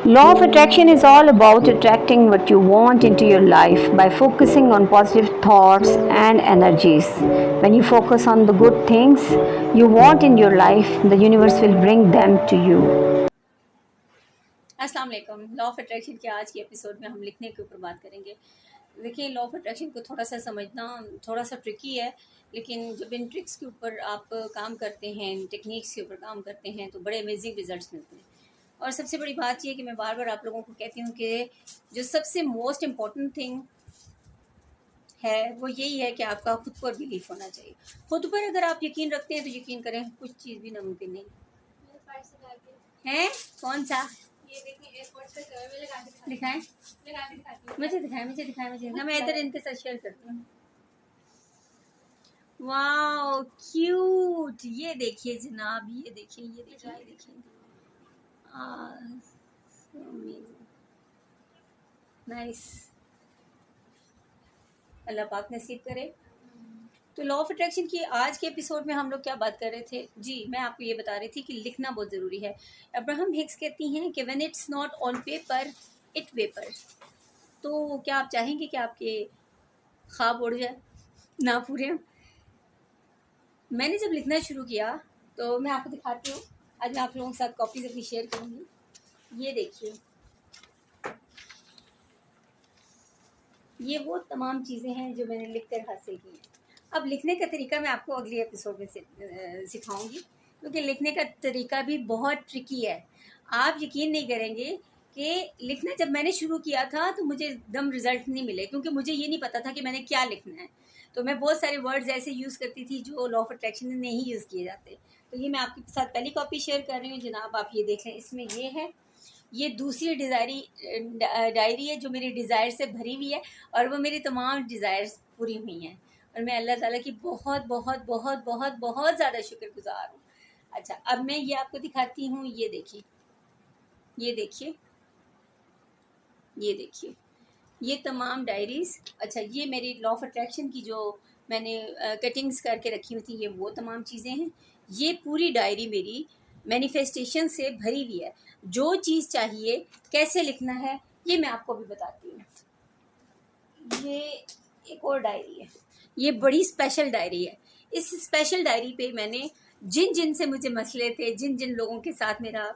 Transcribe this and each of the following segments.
Law of attraction is all about attracting what you want into your life by focusing on positive thoughts and energies. When you focus on the good things you want in your life, the universe will bring them to you. अस्सलाम वालेकुम। Law of attraction के आज के episode में हम लिखने के ऊपर बात करेंगे। देखिए, लॉ ऑफ अट्रैक्शन को थोड़ा सा समझना थोड़ा सा ट्रिकी है, लेकिन जब इन ट्रिक्स के ऊपर आप काम करते हैं, इन टेक्निक्स के ऊपर काम करते हैं तो बड़े अमेजिंग रिजल्ट्स मिलते हैं। और सबसे बड़ी बात यह कि मैं बार बार आप लोगों को कहती हूँ कि जो सबसे मोस्ट इम्पॉर्टेंट थिंग है वो यही है कि आपका खुद पर बिलीफ होना चाहिए। खुद पर अगर आप यकीन रखते हैं तो यकीन करें, कुछ चीज़ भी नामुमकिन नहीं है। कौन सा? ये देखिए, एयरपोर्ट्स पे दिखाएं, मुझे दिखाएं। मैं इधर इनके साथ शेयर करती हूँ। वाओ क्यूट, ये देखिए जनाब, ये देखिए नाइस। अल्लाह पाक नसीब करे। तो लॉ ऑफ अट्रैक्शन की आज के एपिसोड में हम लोग क्या बात कर रहे थे जी, मैं आपको ये बता रही थी कि लिखना बहुत ज़रूरी है। अब्राहम हिक्स कहती हैं कि when it's not on paper it vapour. तो क्या आप चाहेंगे कि आपके ख्वाब उड़ जाए, ना पूरे हों? मैंने जब लिखना शुरू किया तो मैं आपको दिखाती हूँ। आज मैं आप लोगों के साथ कॉपीज अपनी शेयर करूँगी। ये देखिए, ये वो तमाम चीज़ें हैं जो मैंने लिख कर हासिल की हैं। अब लिखने का तरीका मैं आपको अगली एपिसोड में सिखाऊंगी, क्योंकि लिखने का तरीका भी बहुत ट्रिकी है। आप यकीन नहीं करेंगे कि लिखना जब मैंने शुरू किया था तो मुझे एकदम रिजल्ट नहीं मिले, क्योंकि मुझे ये नहीं पता था कि मैंने क्या लिखना है। तो मैं बहुत सारे वर्ड्स ऐसे यूज़ करती थी जो लॉ ऑफ अट्रैक्शन में नहीं यूज़ किए जाते। तो ये मैं आपके साथ पहली कॉपी शेयर कर रही हूँ जनाब, आप ये देख लें। इसमें ये है, ये दूसरी डायरी है जो मेरी डिज़ायर से भरी हुई है, और वो मेरी तमाम डिज़ायर्स पूरी हुई हैं। और मैं अल्लाह ताला की बहुत बहुत बहुत बहुत बहुत ज़्यादा शुक्रगुजार हूँ। अच्छा, अब मैं ये आपको दिखाती हूँ। ये देखिए, ये देखिए, ये देखिए, ये तमाम डायरीज़। अच्छा, ये मेरी लॉ ऑफ अट्रैक्शन की जो मैंने कटिंग्स करके रखी हुई थी, ये वो तमाम चीज़ें हैं। ये पूरी डायरी मेरी मैनिफेस्टेशन से भरी हुई है। जो चीज़ चाहिए, कैसे लिखना है, ये मैं आपको भी बताती हूँ। ये एक और डायरी है, ये बड़ी स्पेशल डायरी है। इस स्पेशल डायरी पे मैंने जिन जिन से मुझे मसले थे, जिन जिन लोगों के साथ मेरा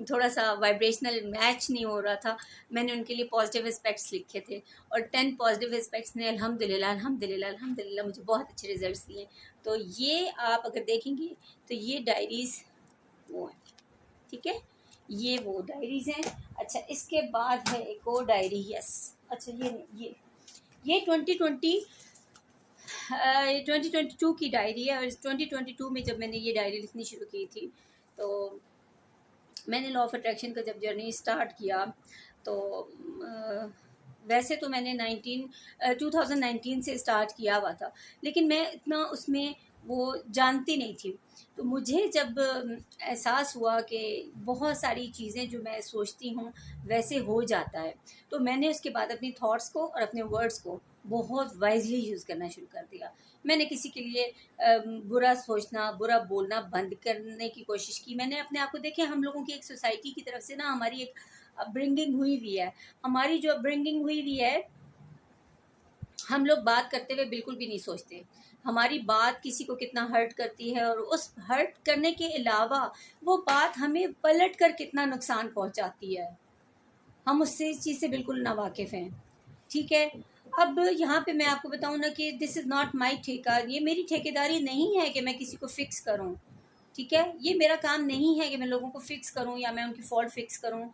थोड़ा सा वाइब्रेशनल मैच नहीं हो रहा था, मैंने उनके लिए पॉजिटिव एस्पेक्ट्स लिखे थे। और 10 पॉजिटिव एस्पेक्ट्स ने अल्हम्दुलिल्लाह अल्हम्दुलिल्लाह अल्हम्दुलिल्लाह मुझे बहुत अच्छे रिजल्ट्स दिए। तो ये आप अगर देखेंगे तो ये डायरीज़ वो हैं, ठीक है, ये वो डायरीज़ हैं। अच्छा, इसके बाद है एक और डायरी। यस, अच्छा, ये 2022 की डायरी है। और 2022 में जब मैंने ये डायरी लिखनी शुरू की थी तो मैंने लॉ ऑफ अट्रैक्शन का जब जर्नी स्टार्ट किया तो वैसे तो मैंने 2019 से स्टार्ट किया हुआ था, लेकिन मैं इतना उसमें वो जानती नहीं थी। तो मुझे जब एहसास हुआ कि बहुत सारी चीज़ें जो मैं सोचती हूँ वैसे हो जाता है, तो मैंने उसके बाद अपनी थॉट्स को और अपने वर्ड्स को बहुत वाइजली यूज़ करना शुरू कर दिया। मैंने किसी के लिए बुरा सोचना, बुरा बोलना बंद करने की कोशिश की। मैंने अपने आप को देखे, हम लोगों की एक सोसाइटी की तरफ से ना हमारी एक अपब्रिंगिंग हुई हुई है। हमारी जो अपब्रिंगिंग हुई हुई है, हम लोग बात करते हुए बिल्कुल भी नहीं सोचते हमारी बात किसी को कितना हर्ट करती है, और उस हर्ट करने के अलावा वो बात हमें पलट कर कितना नुकसान पहुंचाती है, हम उससे इस चीज़ से बिल्कुल ना वाकिफ़ हैं। ठीक है, अब यहाँ पे मैं आपको बताऊँ ना कि दिस इज़ नॉट माई ठेका, ये मेरी ठेकेदारी नहीं है कि मैं किसी को फिक्स करूँ। ठीक है, ये मेरा काम नहीं है कि मैं लोगों को फिक्स करूँ या मैं उनकी फॉल्ट फिक्स करूँ।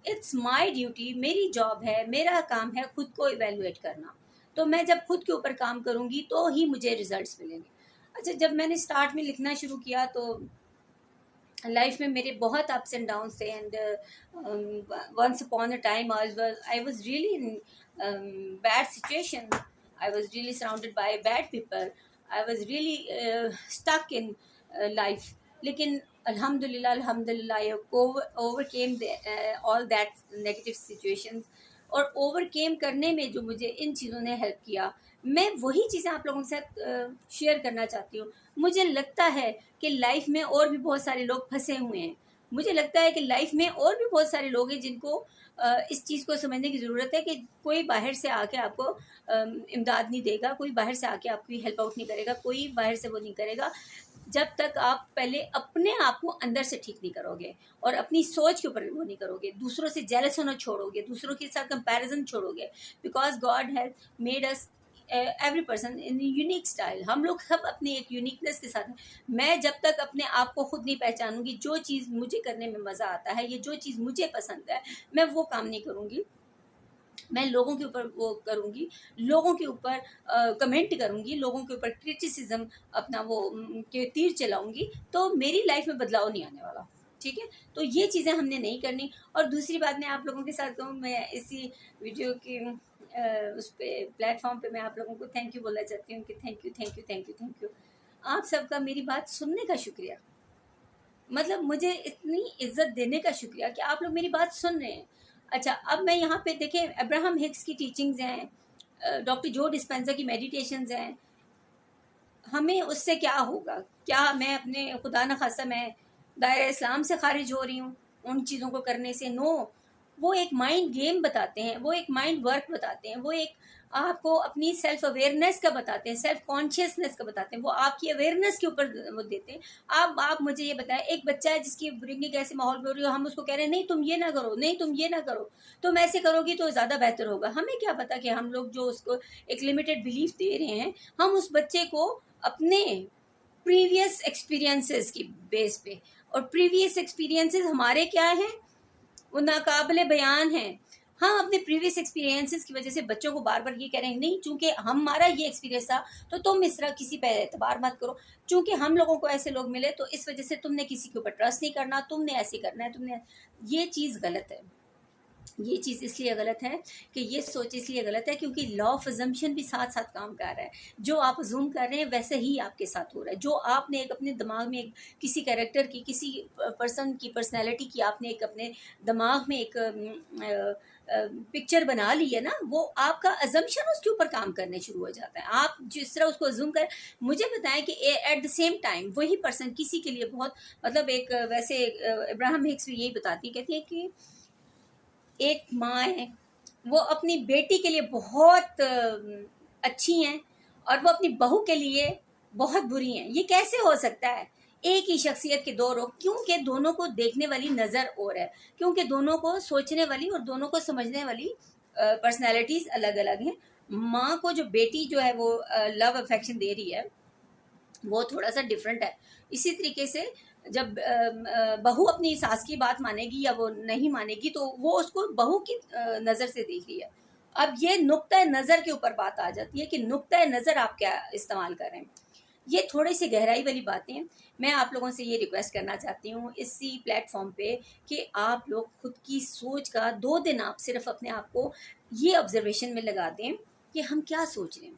इट्स माई ड्यूटी, मेरी जॉब है, मेरा काम है खुद को इवेलुएट करना। तो मैं जब खुद के ऊपर काम करूँगी तो ही मुझे रिजल्ट्स मिलेंगे। अच्छा, जब मैंने स्टार्ट में लिखना शुरू किया तो लाइफ में मेरे बहुत अप्स एंड डाउन्स थे। And once upon a time I was really in bad situation. I was really surrounded by bad people. I was really stuck in life. लेकिन अल्हम्दुलिल्लाह अल्हम्दुलिल्लाह I overcame all that negative situations. और overcame करने में जो मुझे इन चीज़ों ने हेल्प किया, मैं वही चीज़ें आप लोगों के साथ शेयर करना चाहती हूँ। मुझे लगता है कि लाइफ में और भी बहुत सारे लोग फंसे हुए हैं, मुझे लगता है कि लाइफ में और भी बहुत सारे लोग हैं जिनको इस चीज़ को समझने की ज़रूरत है कि कोई बाहर से आके आपको इमदाद नहीं देगा, कोई बाहर से आके आपकी हेल्प आउट नहीं करेगा, कोई बाहर से वो नहीं करेगा जब तक आप पहले अपने आप को अंदर से ठीक नहीं करोगे और अपनी सोच के ऊपर वो नहीं करोगे, दूसरों से जेलस होना छोड़ोगे, दूसरों के साथ कंपैरिजन छोड़ोगे, because God has made us every person in unique style. हम लोग सब अपनी एक यूनिकनेस के साथ हैं। मैं जब तक अपने आप को खुद नहीं पहचानूंगी, जो चीज़ मुझे करने में मज़ा आता है, ये जो चीज़ मुझे पसंद है, मैं वो काम नहीं करूंगी। मैं लोगों के ऊपर वो करूंगी, लोगों के ऊपर कमेंट करूंगी, लोगों के ऊपर क्रिटिसिज्म अपना वो के तीर चलाऊंगी, तो मेरी लाइफ में बदलाव नहीं आने वाला। ठीक है, तो ये चीज़ें हमने नहीं करनी। और दूसरी बात मैं आप लोगों के साथ कहूँ, मैं इसी वीडियो की उस पर प्लेटफॉर्म पे मैं आप लोगों को थैंक यू बोलना चाहती हूँ कि thank you thank you thank you thank you. आप सबका मेरी बात सुनने का शुक्रिया, मतलब मुझे इतनी इज्जत देने का शुक्रिया कि आप लोग मेरी बात सुन रहे हैं। अच्छा, अब मैं यहाँ पे देखें, अब्राहम हिक्स की टीचिंग्स हैं, डॉक्टर जो डिस्पेंसर की मेडिटेशंस हैं, हमें उससे क्या होगा? क्या मैं अपने खुदा न खास्ता मैं दायरा इस्लाम से खारिज हो रही हूँ उन चीज़ों को करने से? नो, वो एक माइंड गेम बताते हैं, वो एक माइंड वर्क बताते हैं, वो एक आपको अपनी सेल्फ अवेयरनेस का बताते हैं, सेल्फ कॉन्शियसनेस का बताते हैं, वो आपकी अवेयरनेस के ऊपर वो देते हैं। आप मुझे ये बताएं, एक बच्चा है जिसकी ब्रिंगिंग ऐसे माहौल में हो रही हो, हम उसको कह रहे हैं नहीं तुम ये ना करो, नहीं तुम ये ना करो, तुम ऐसे करोगी तो ज़्यादा बेहतर होगा। हमें क्या पता कि हम लोग जो उसको एक लिमिटेड बिलीफ दे रहे हैं, हम उस बच्चे को अपने प्रीवियस एक्सपीरियंसेस की बेस पे, और प्रीवियस एक्सपीरियंसेस हमारे क्या हैं? वो नाकाबिले बयान है। हम अपने प्रीवियस एक्सपीरियंसेस की वजह से बच्चों को बार बार ये कह रहे हैं नहीं चूंकि हमारा ये एक्सपीरियंस था तो तुम इस तरह किसी पे एतबार मत करो, चूंकि हम लोगों को ऐसे लोग मिले तो इस वजह से तुमने किसी के ऊपर ट्रस्ट नहीं करना, तुमने ऐसे करना है, तुमने। ये चीज़ गलत है। ये चीज़ इसलिए गलत है कि ये सोच इसलिए गलत है क्योंकि लॉ ऑफ अजम्पशन भी साथ साथ काम कर रहा है। जो आप अजूम कर रहे हैं वैसे ही आपके साथ हो रहा है। जो आपने एक अपने दिमाग में एक किसी कैरेक्टर की, किसी पर्सन की पर्सनैलिटी की आपने एक अपने दिमाग में एक पिक्चर बना ली है ना, वो आपका अजम्पशन उसके ऊपर काम करने शुरू हो जाता है। आप जिस तरह उसको अजूम कर, मुझे बताएं कि एट द सेम टाइम वही पर्सन किसी के लिए बहुत, मतलब एक वैसे इब्राहिम हिक्स भी यही बताती कहती है कि एक माँ है, वो अपनी बेटी के लिए बहुत अच्छी हैं और वो अपनी बहू के लिए बहुत बुरी हैं। ये कैसे हो सकता है? एक ही शख्सियत के दो रुख, क्योंकि दोनों को देखने वाली नज़र और है, क्योंकि दोनों को सोचने वाली और दोनों को समझने वाली पर्सनैलिटीज़ अलग अलग हैं। माँ को जो बेटी जो है वो लव अफेक्शन दे रही है वो थोड़ा सा डिफरेंट है। इसी तरीके से जब बहू अपनी सास की बात मानेगी या वो नहीं मानेगी तो वो उसको बहू की नज़र से देख रही है। अब ये नुक्ता नज़र के ऊपर बात आ जाती है कि नुक्ता नज़र आप क्या इस्तेमाल कर रहे हैं। ये थोड़ी सी गहराई वाली बातें हैं। मैं आप लोगों से ये रिक्वेस्ट करना चाहती हूँ इसी प्लेटफॉर्म पे कि आप लोग खुद की सोच का 2 दिन आप सिर्फ अपने आप को ये ऑब्जर्वेशन में लगा दें कि हम क्या सोच रहे हैं,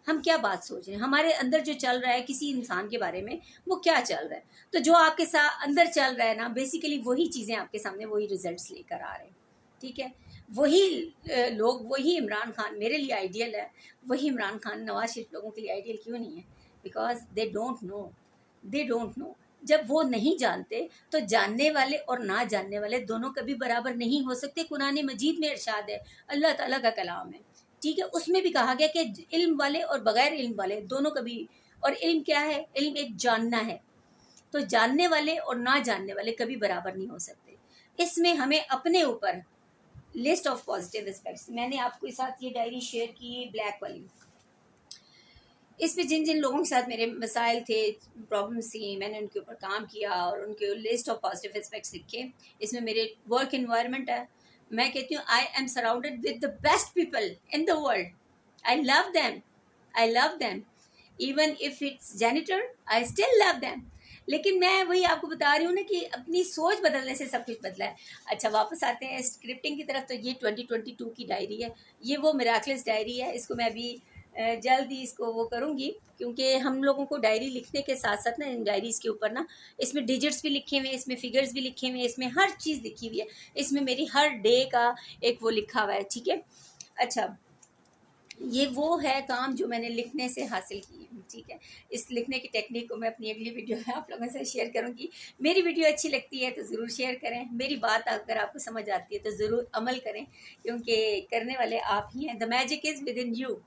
हम क्या बात सोच रहे हैं, हमारे अंदर जो चल रहा है किसी इंसान के बारे में वो क्या चल रहा है। तो जो आपके साथ अंदर चल रहा है ना, बेसिकली वही चीज़ें आपके सामने वही रिजल्ट्स लेकर आ रहे हैं। ठीक है, वही लोग, वही इमरान खान मेरे लिए आइडियल है, वही इमरान खान नवाज शरीफ लोगों के लिए आइडियल क्यों नहीं है? Because they don't know, they don't know. जब वो नहीं जानते तो जानने वाले और ना जानने वाले दोनों कभी बराबर नहीं हो सकते। कुरान मजीद में इरशाद है, अल्लाह ताला का कलाम है, ठीक है, उसमें भी कहा गया कि इल्म वाले और बगैर इल्म वाले दोनों कभी, और इल्म क्या है? इल्म एक जानना है, तो जानने वाले और ना जानने वाले कभी बराबर नहीं हो सकते। इसमें हमें अपने ऊपर लिस्ट ऑफ पॉजिटिव एस्पेक्ट्स, मैंने आपके साथ ये डायरी शेयर की ब्लैक वाली, इस पे जिन जिन लोगों के साथ मेरे मसाइल थे, प्रॉब्लम्स थी, मैंने उनके ऊपर काम किया और उनके लिस्ट ऑफ पॉजिटिव एस्पेक्ट्स लिखे। इसमें मेरे वर्क इन्वायरमेंट है, मैं कहती हूँ I am surrounded with the best people in the world, I love them, I love them, even if it's janitor I still love them. लेकिन मैं वही आपको बता रही हूँ ना कि अपनी सोच बदलने से सब कुछ बदला है। अच्छा, वापस आते हैं स्क्रिप्टिंग की तरफ। तो ये 2022 की डायरी है, ये वो मिराकलस डायरी है। इसको मैं अभी जल्द ही इसको वो करूँगी, क्योंकि हम लोगों को डायरी लिखने के साथ साथ ना इन डायरीज़ के ऊपर ना, इसमें डिजिट्स भी लिखे हुए हैं, इसमें फिगर्स भी लिखे हुए हैं, इसमें हर चीज़ लिखी हुई है, इसमें मेरी हर डे का एक वो लिखा हुआ है। ठीक है, अच्छा, ये वो है काम जो मैंने लिखने से हासिल की। ठीक है, इस लिखने की टेक्निक को मैं अपनी अगली वीडियो में आप लोगों से शेयर करूंगी। मेरी वीडियो अच्छी लगती है तो ज़रूर शेयर करें, मेरी बात अगर आपको समझ आती है तो ज़रूर अमल करें, क्योंकि करने वाले आप ही हैं। The magic is with in you.